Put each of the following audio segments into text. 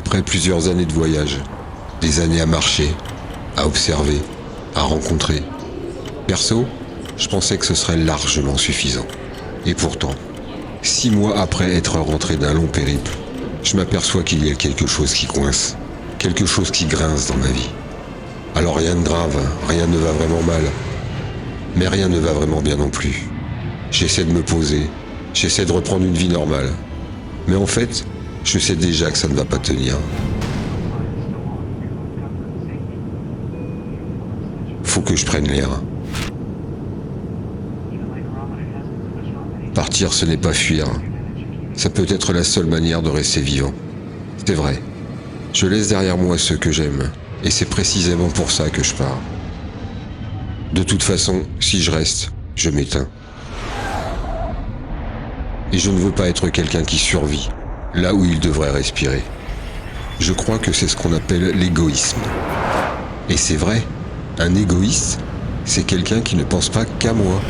Après plusieurs années de voyage, des années à marcher, à observer, à rencontrer. Perso, je pensais que ce serait largement suffisant. Et pourtant, 6 mois après être rentré d'un long périple, je m'aperçois qu'il y a quelque chose qui coince, quelque chose qui grince dans ma vie. Alors rien de grave, rien ne va vraiment mal, mais rien ne va vraiment bien non plus. J'essaie de me poser, j'essaie de reprendre une vie normale. Mais en fait, je sais déjà que ça ne va pas tenir. Faut que je prenne l'air. Partir, ce n'est pas fuir. Ça peut être la seule manière de rester vivant. C'est vrai. Je laisse derrière moi ceux que j'aime. Et c'est précisément pour ça que je pars. De toute façon, si je reste, je m'éteins. Et je ne veux pas être quelqu'un qui survit, là où il devrait respirer. Je crois que c'est ce qu'on appelle l'égoïsme. Et c'est vrai, un égoïste, c'est quelqu'un qui ne pense pas qu'à moi.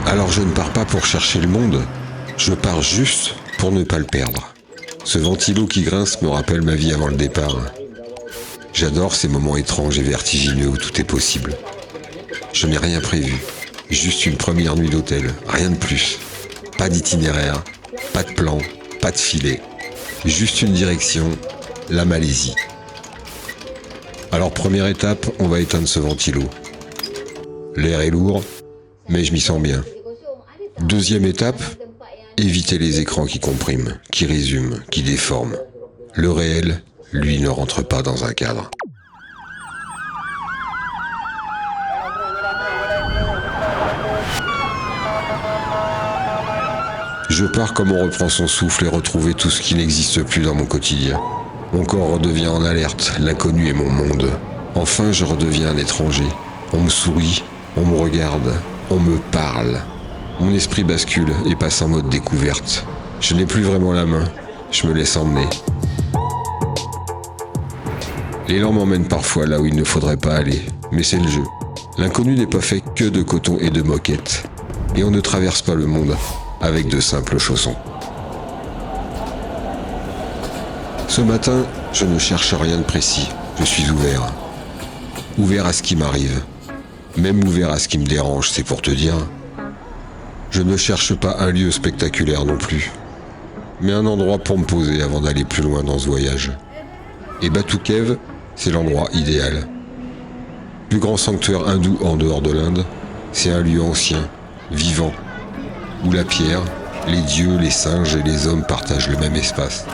Alors je ne pars pas pour chercher le monde, je pars juste pour ne pas le perdre. Ce ventilo qui grince me rappelle ma vie avant le départ. J'adore ces moments étranges et vertigineux où tout est possible. Je n'ai rien prévu, juste une première nuit d'hôtel, rien de plus. Pas d'itinéraire, pas de plan, pas de filet. Juste une direction, la Malaisie. Alors première étape, on va éteindre ce ventilo. L'air est lourd, mais je m'y sens bien. Deuxième étape, éviter les écrans qui compriment, qui résument, qui déforment. Le réel, lui, ne rentre pas dans un cadre. Je pars comme on reprend son souffle et retrouver tout ce qui n'existe plus dans mon quotidien. Mon corps redevient en alerte, l'inconnu est mon monde. Enfin, je redeviens un étranger. On me sourit, on me regarde, on me parle. Mon esprit bascule et passe en mode découverte. Je n'ai plus vraiment la main, je me laisse emmener. L'élan m'emmène parfois là où il ne faudrait pas aller, mais c'est le jeu. L'inconnu n'est pas fait que de coton et de moquettes. Et on ne traverse pas le monde avec de simples chaussons. Ce matin, je ne cherche rien de précis, je suis ouvert. Ouvert à ce qui m'arrive. Même ouvert à ce qui me dérange, c'est pour te dire. Je ne cherche pas un lieu spectaculaire non plus, mais un endroit pour me poser avant d'aller plus loin dans ce voyage. Et Batu Cave, c'est l'endroit idéal. Plus grand sanctuaire hindou en dehors de l'Inde, c'est un lieu ancien, vivant, où la pierre, les dieux, les singes et les hommes partagent le même espace.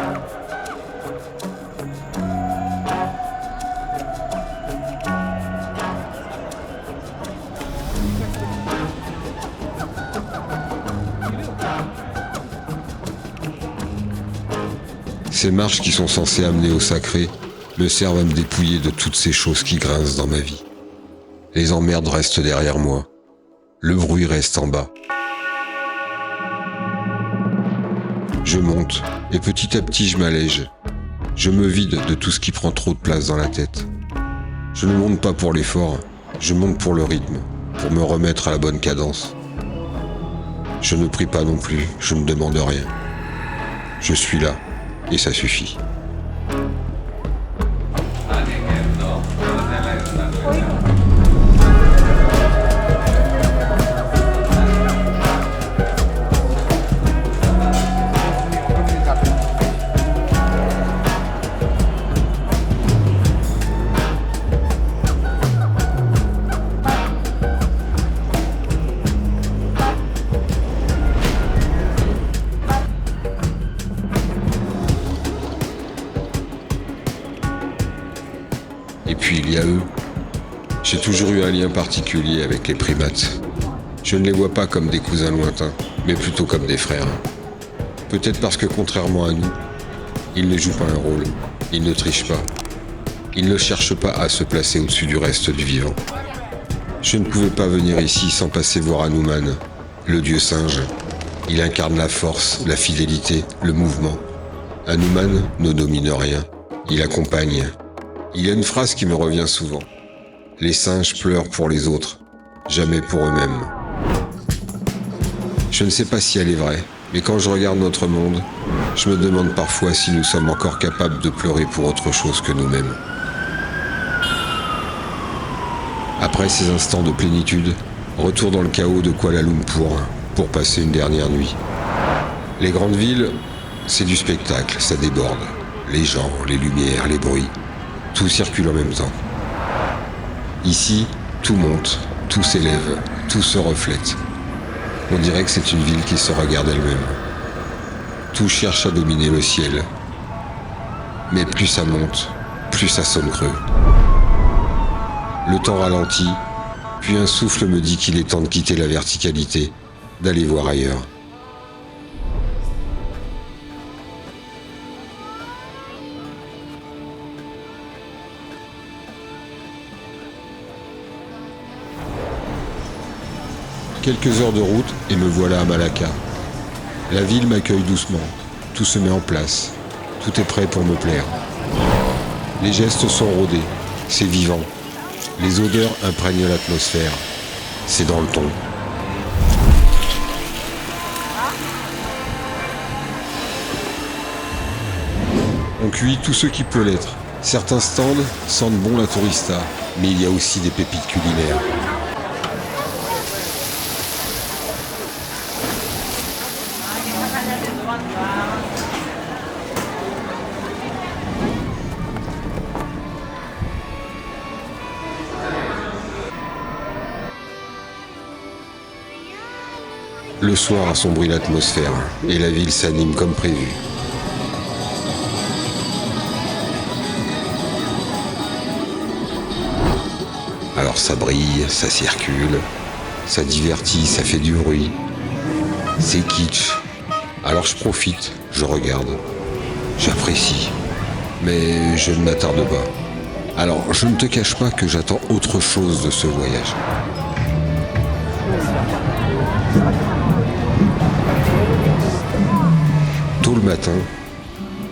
Ces marches qui sont censées amener au sacré me servent à me dépouiller de toutes ces choses qui grincent dans ma vie. Les emmerdes restent derrière moi. Le bruit reste en bas. Je monte, et petit à petit je m'allège. Je me vide de tout ce qui prend trop de place dans la tête. Je ne monte pas pour l'effort, je monte pour le rythme, pour me remettre à la bonne cadence. Je ne prie pas non plus, je ne demande rien. Je suis là, et ça suffit. Et puis il y a eux. J'ai toujours eu un lien particulier avec les primates. Je ne les vois pas comme des cousins lointains, mais plutôt comme des frères. Peut-être parce que contrairement à nous, ils ne jouent pas un rôle, ils ne trichent pas. Ils ne cherchent pas à se placer au-dessus du reste du vivant. Je ne pouvais pas venir ici sans passer voir Hanuman, le dieu singe. Il incarne la force, la fidélité, le mouvement. Hanuman ne domine rien, il accompagne. Il y a une phrase qui me revient souvent. Les singes pleurent pour les autres, jamais pour eux-mêmes. Je ne sais pas si elle est vraie, Mais quand je regarde notre monde, je me demande parfois si nous sommes encore capables de pleurer pour autre chose que nous-mêmes. Après ces instants de plénitude, retour dans le chaos de Kuala Lumpur pour passer une dernière nuit. Les grandes villes, c'est du spectacle, ça déborde. Les gens, les lumières, les bruits, tout circule en même temps. Ici, tout monte, tout s'élève, tout se reflète. On dirait que c'est une ville qui se regarde elle-même. Tout cherche à dominer le ciel. Mais plus ça monte, plus ça sonne creux. Le temps ralentit, puis un souffle me dit qu'il est temps de quitter la verticalité, d'aller voir ailleurs. Quelques heures de route et me voilà à Malacca. La ville m'accueille doucement, tout se met en place, tout est prêt pour me plaire. Les gestes sont rodés, c'est vivant. Les odeurs imprègnent l'atmosphère, c'est dans le ton. On cuit tout ce qui peut l'être. Certains stands sentent bon la tourista, mais il y a aussi des pépites culinaires. Le soir assombrit l'atmosphère et la ville s'anime comme prévu. Alors ça brille, ça circule, ça divertit, ça fait du bruit. C'est kitsch. Alors je profite, je regarde, j'apprécie, mais je ne m'attarde pas. Alors je ne te cache pas que j'attends autre chose de ce voyage. Tôt le matin,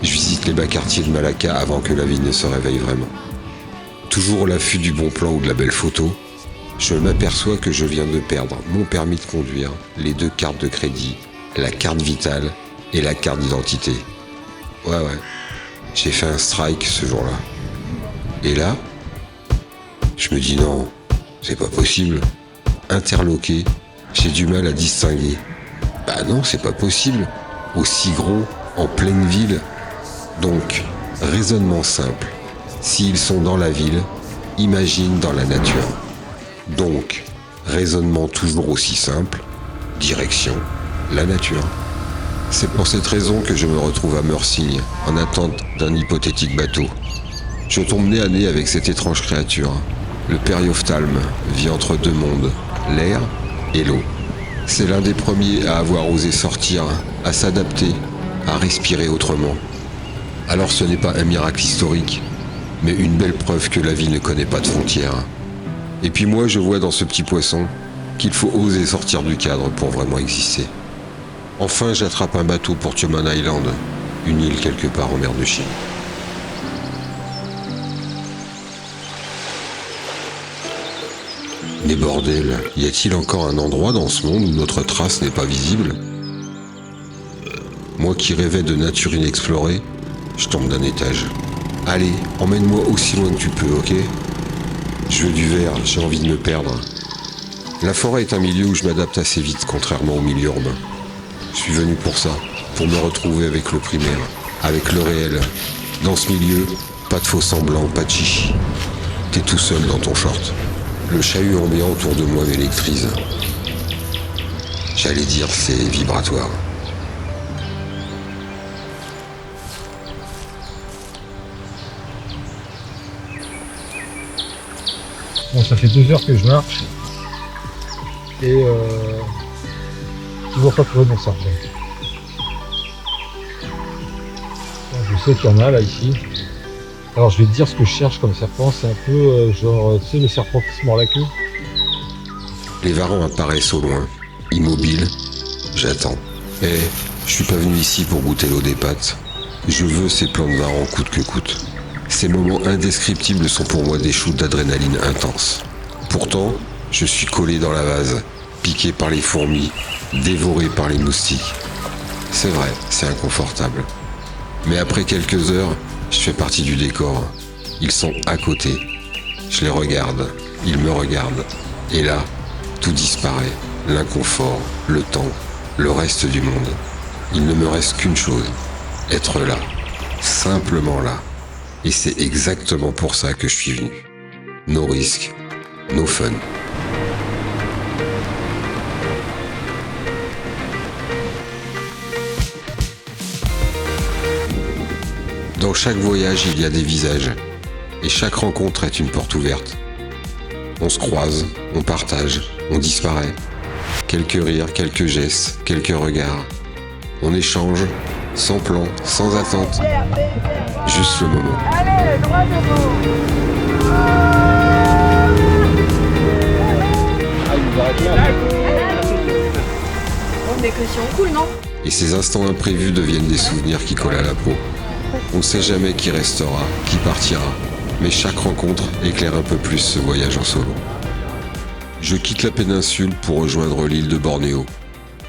je visite les bas quartiers de Malacca avant que la ville ne se réveille vraiment. Toujours à l'affût du bon plan ou de la belle photo, je m'aperçois que je viens de perdre mon permis de conduire, les 2 cartes de crédit, la carte vitale et la carte d'identité. Ouais, j'ai fait un strike ce jour-là. Et là, je me dis non, c'est pas possible. Interloqué, j'ai du mal à distinguer. Bah non, c'est pas possible. Aussi gros, en pleine ville. Donc, raisonnement simple. S'ils sont dans la ville, imagine dans la nature. Donc, raisonnement toujours aussi simple. Direction, la nature. C'est pour cette raison que je me retrouve à Meursigne, en attente d'un hypothétique bateau. Je tombe nez à nez avec cette étrange créature. Le périophthalme vit entre 2 mondes, l'air et l'eau. C'est l'un des premiers à avoir osé sortir, à s'adapter, à respirer autrement. Alors ce n'est pas un miracle historique, mais une belle preuve que la vie ne connaît pas de frontières. Et puis moi je vois dans ce petit poisson qu'il faut oser sortir du cadre pour vraiment exister. Enfin j'attrape un bateau pour Tioman Island, une île quelque part en mer de Chine. Mais bordel, y a-t-il encore un endroit dans ce monde où notre trace n'est pas visible? Moi qui rêvais de nature inexplorée, je tombe d'un étage. Allez, emmène-moi aussi loin que tu peux, ok? Je veux du vert, j'ai envie de me perdre. La forêt est un milieu où je m'adapte assez vite, contrairement au milieu urbain. Je suis venu pour ça, pour me retrouver avec le primaire, avec le réel. Dans ce milieu, pas de faux semblants, pas de chichi. T'es tout seul dans ton short. Le chahut ambiant autour de moi m'électrise. J'allais dire c'est vibratoire. Bon, ça fait 2 heures que je marche et toujours pas trouvé mon serpent. Bon, je sais qu'il y en a là ici. Alors je vais te dire ce que je cherche comme serpent, c'est un peu genre, tu sais, le serpent qui se mord la queue. Les varans apparaissent au loin, immobiles. J'attends. Je suis pas venu ici pour goûter l'eau des pâtes. Je veux ces plans de varans coûte que coûte. Ces moments indescriptibles sont pour moi des shoots d'adrénaline intense. Pourtant, je suis collé dans la vase, piqué par les fourmis, dévoré par les moustiques. C'est vrai, c'est inconfortable. Mais après quelques heures, je fais partie du décor. Ils sont à côté. Je les regarde, ils me regardent. Et là, tout disparaît. L'inconfort, le temps, le reste du monde. Il ne me reste qu'une chose, être là. Simplement là. Et c'est exactement pour ça que je suis venu. No risques, no fun. Dans chaque voyage, il y a des visages. Et chaque rencontre est une porte ouverte. On se croise, on partage, on disparaît. Quelques rires, quelques gestes, quelques regards. On échange, sans plan, sans attente. Juste le moment. Allez, droit debout. Bon, des questions cool, non? Et ces instants imprévus deviennent des souvenirs qui collent à la peau. On ne sait jamais qui restera, qui partira, mais chaque rencontre éclaire un peu plus ce voyage en solo. Je quitte la péninsule pour rejoindre l'île de Bornéo.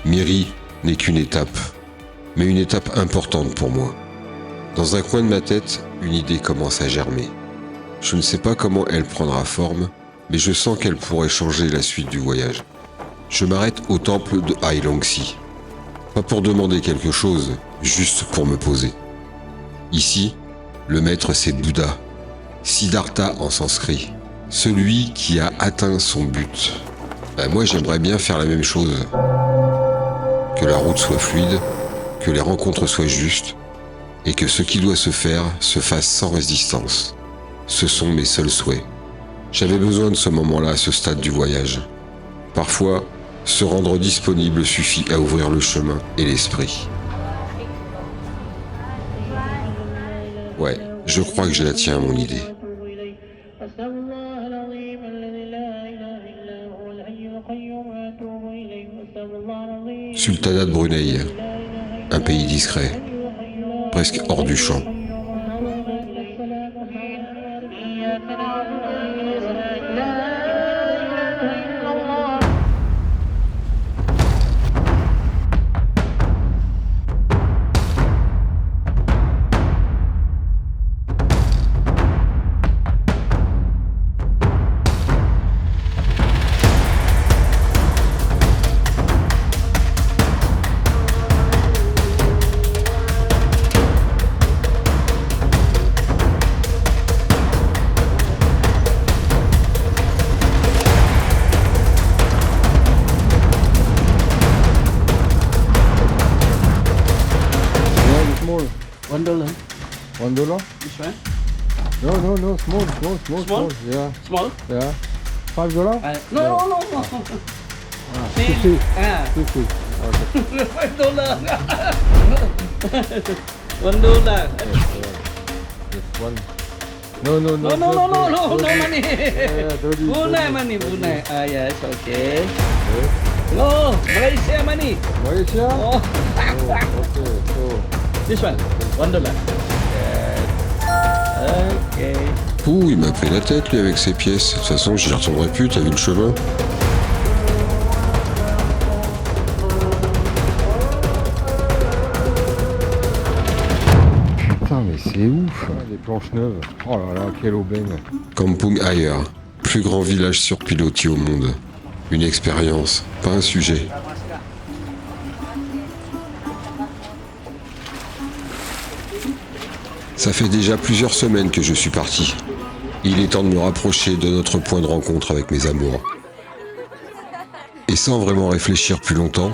Miri n'est qu'une étape, mais une étape importante pour moi. Dans un coin de ma tête, une idée commence à germer. Je ne sais pas comment elle prendra forme, mais je sens qu'elle pourrait changer la suite du voyage. Je m'arrête au temple de Hailongsi. Pas pour demander quelque chose, juste pour me poser. Ici, le maître c'est Bouddha, Siddhartha en sanskrit, celui qui a atteint son but. Moi j'aimerais bien faire la même chose. Que la route soit fluide, que les rencontres soient justes, et que ce qui doit se faire se fasse sans résistance. Ce sont mes seuls souhaits. J'avais besoin de ce moment-là à ce stade du voyage. Parfois, se rendre disponible suffit à ouvrir le chemin et l'esprit. Ouais, je crois que je la tiens, mon idée. Sultanat de Brunei, un pays discret, presque hors du champ. $1. $1? This one? No, small. Small? Yeah, Small? yeah. $5? No. Ten. 50. Ah, 50. Okay. $5. $1. Just one. No, No money. Yeah, dirty. Brunei money. Ah, yes, okay. No, Malaysia money. Malaysia? Oh, Okay, so. this one, $1. Yes. Okay. Ouh, il m'a pris la tête lui avec ses pièces. De toute façon, j'y retournerai plus, t'as vu le chemin? Putain, mais c'est ouf. Les planches neuves. Oh là là, quelle aubaine. Kampung Ayer, plus grand village sur pilotis au monde. Une expérience, pas un sujet. Ça fait déjà plusieurs semaines que je suis parti. Il est temps de me rapprocher de notre point de rencontre avec mes amours. Et sans vraiment réfléchir plus longtemps,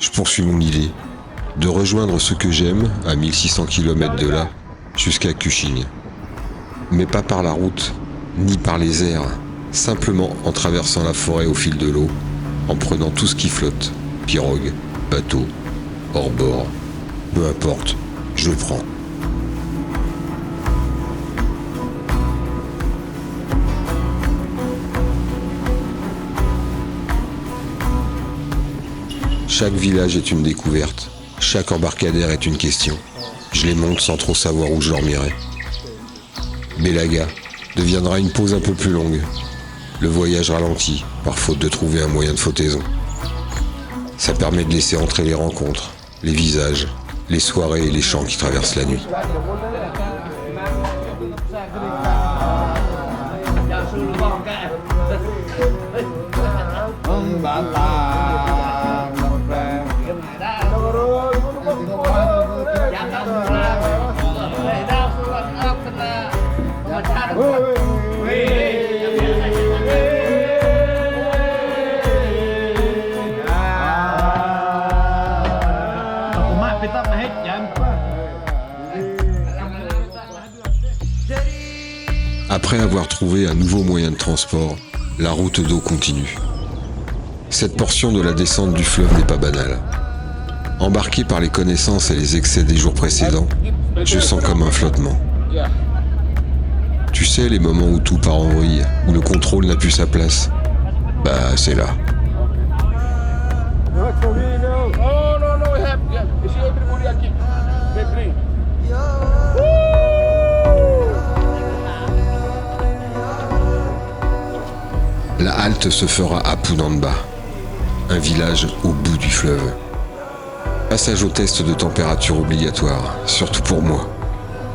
je poursuis mon idée de rejoindre ce que j'aime à 1600 km de là, jusqu'à Kuching. Mais pas par la route, ni par les airs, simplement en traversant la forêt au fil de l'eau, en prenant tout ce qui flotte, pirogue, bateau, hors bord, peu importe, je prends. Chaque village est une découverte, chaque embarcadère est une question. Je les monte sans trop savoir où je dormirai. Belaga deviendra une pause un peu plus longue. Le voyage ralentit, par faute de trouver un moyen de flottaison. Ça permet de laisser entrer les rencontres, les visages, les soirées et les chants qui traversent la nuit. Après avoir trouvé un nouveau moyen de transport, la route d'eau continue. Cette portion de la descente du fleuve n'est pas banale. Embarqué par les connaissances et les excès des jours précédents, je sens comme un flottement. Tu sais, les moments où tout part en vrille, où le contrôle n'a plus sa place, bah c'est là. La halte se fera à Punamba, un village au bout du fleuve. Passage au test de température obligatoire, surtout pour moi.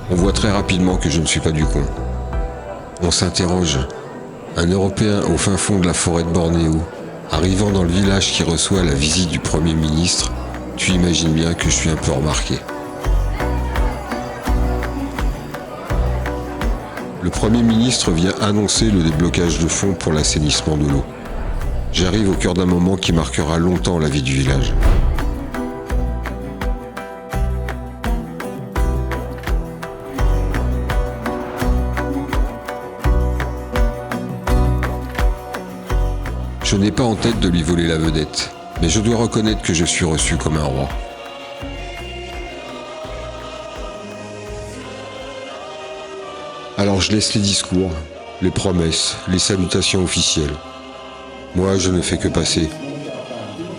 On voit très rapidement que je ne suis pas du con. On s'interroge. Un Européen au fin fond de la forêt de Bornéo, arrivant dans le village qui reçoit la visite du Premier ministre, tu imagines bien que je suis un peu remarqué. Le Premier ministre vient annoncer le déblocage de fonds pour l'assainissement de l'eau. J'arrive au cœur d'un moment qui marquera longtemps la vie du village. Je n'ai pas en tête de lui voler la vedette, mais je dois reconnaître que je suis reçu comme un roi. Alors je laisse les discours, les promesses, les salutations officielles. Moi, je ne fais que passer.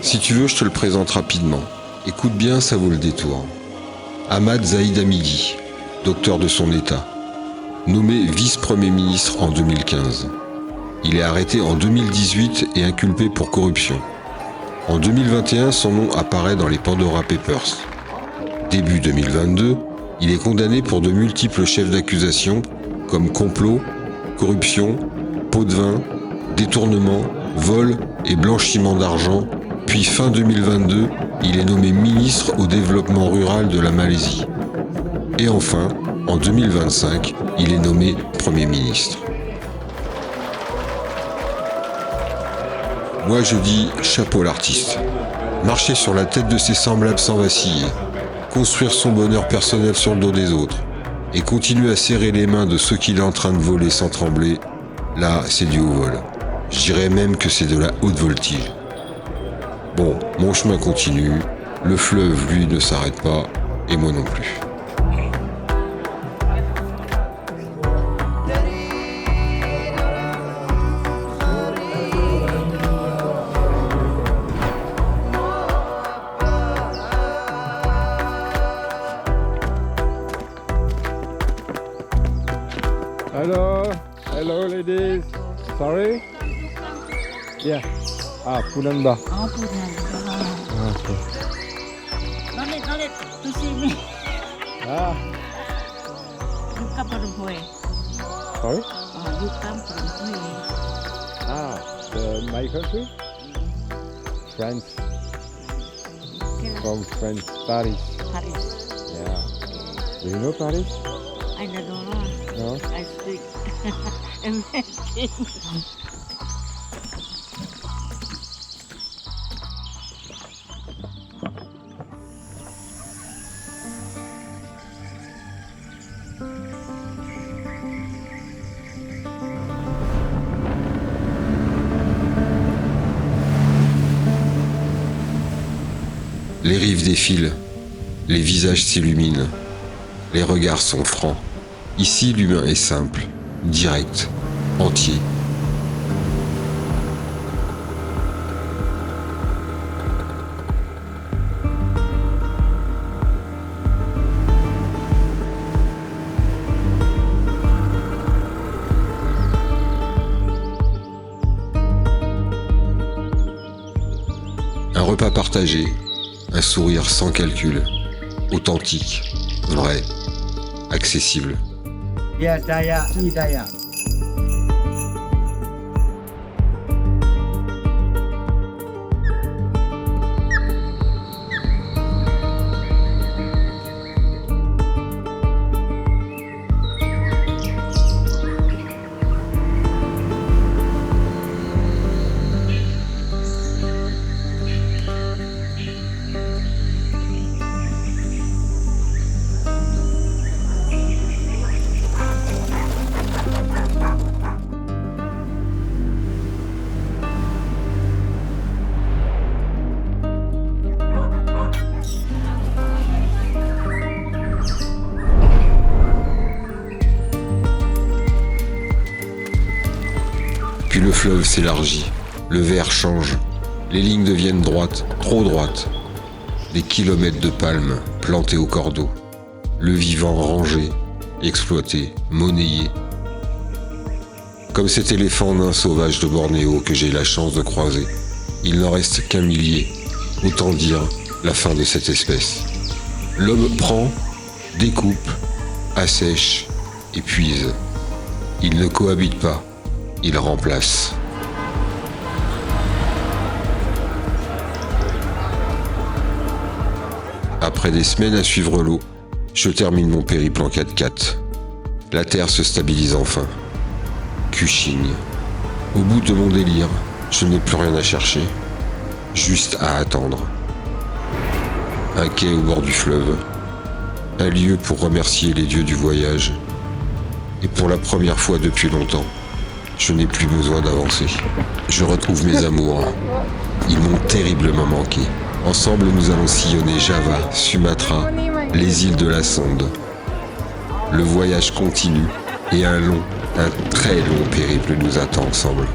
Si tu veux, je te le présente rapidement. Écoute bien, ça vaut le détour. Ahmad Zahid Hamidi, docteur de son état, nommé vice-premier ministre en 2015. Il est arrêté en 2018 et inculpé pour corruption. En 2021, son nom apparaît dans les Pandora Papers. Début 2022, il est condamné pour de multiples chefs d'accusation comme complot, corruption, pot de vin, détournement, vol et blanchiment d'argent, puis fin 2022, il est nommé ministre au développement rural de la Malaisie. Et enfin, en 2025, il est nommé Premier ministre. Moi je dis chapeau à l'artiste. Marcher sur la tête de ses semblables sans vaciller, construire son bonheur personnel sur le dos des autres, et continuer à serrer les mains de ceux qu'il est en train de voler sans trembler, là c'est du haut vol. Je dirais même que c'est de la haute voltige. Bon, mon chemin continue, le fleuve lui ne s'arrête pas, et moi non plus. Hello ladies. Sorry? Yeah. Punamba. Oh, Punamba. Okay. No need to see me. You come from where? Sorry? Oh, you come from where? My country? France. From France, Paris. Paris. Yeah. Do you know Paris? I don't know. No? I speak American. Les rives défilent, les visages s'illuminent, les regards sont francs. Ici, l'humain est simple, direct, entier. Un repas partagé, Un sourire sans calcul, authentique, vrai, accessible. Ya Dayak, ni Dayak. Puis le fleuve s'élargit, le vert change, les lignes deviennent droites, trop droites. Des kilomètres de palmes plantées au cordeau, le vivant rangé, exploité, monnayé. Comme cet éléphant nain sauvage de Bornéo que j'ai la chance de croiser, il n'en reste qu'un millier, autant dire la fin de cette espèce. L'homme prend, découpe, assèche, épuise. Il ne cohabite pas. Il remplace. Après des semaines à suivre l'eau, je termine mon périple en 4x4. La terre se stabilise enfin. Cushing. Au bout de mon délire, je n'ai plus rien à chercher, juste à attendre. Un quai au bord du fleuve, un lieu pour remercier les dieux du voyage. Et pour la première fois depuis longtemps, je n'ai plus besoin d'avancer. Je retrouve mes amours. Ils m'ont terriblement manqué. Ensemble, nous allons sillonner Java, Sumatra, les îles de la Sonde. Le voyage continue et un très long périple nous attend ensemble.